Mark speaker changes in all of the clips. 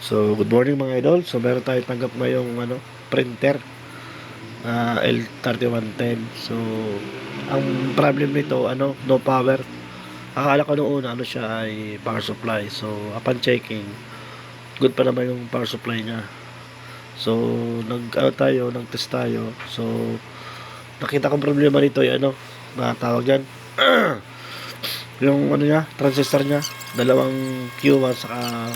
Speaker 1: So, good morning mga idol. So, meron tayo tanggap ngayong printer L3110. So, ang problem nito, no power. Akala ko noon siya ay power supply. So, upon checking, good pa naman yung power supply niya. So, nag-test tayo. So, nakita kong problema nito ay na tawag diyan. Yung niya, transistor niya, dalawang Q1 saka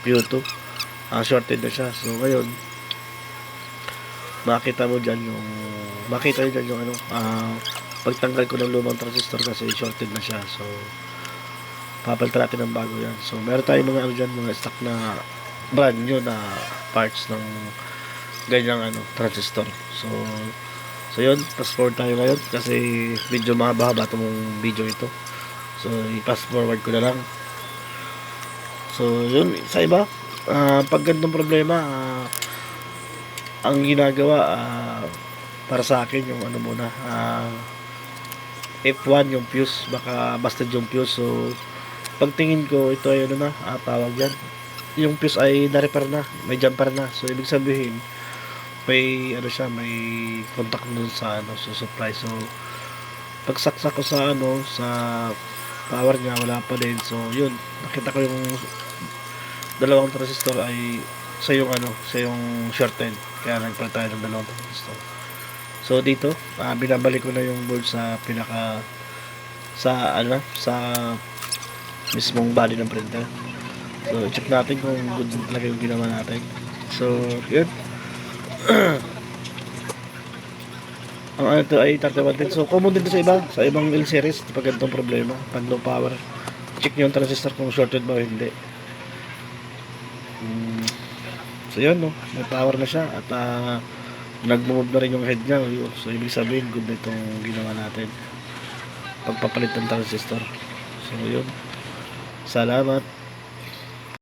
Speaker 1: Q2. Shorted na siya. So, ngayon, makita nyo dyan yung pagtanggal ko ng lumang transistor kasi shorted na siya. So, papalitan natin ng bago yan. So, meron tayong mga dyan, mga stock na brand new na parts ng ganyang transistor. So yun, fast forward tayo ngayon kasi medyo mahaba itong video ito. So, i-fast forward ko na lang. So, yun, sa iba, pag ganitong problema, ang ginagawa, para sa akin, yung muna, F1 yung fuse, baka busted yung fuse. So, pagtingin ko, ito ay tawag yan. Yung fuse ay na-repair na, may jumper na. So, ibig sabihin, may, may contact dun sa, sa supply. So, pagsaksak ko sa, sa power niya, wala pa din. So, yun, nakita ko yung dalawang transistor ay sa yung shorted, kaya nagpalit tayo ng dalawang transistor. So dito binabalik ko na yung board sa pinaka sa mismong body ng printer. So check natin kung good talaga yung ginawa natin. So yun. Ang ito ay 3110. So common din sa ibang L series pag ganitong problema, pag low power, check nyo yung transistor kung shorted ba o hindi. So yun, may power na siya at nag-move na rin yung head niya. So ibig sabihin good na itong ginawa natin pagpapalit ng transistor. So yun, salamat.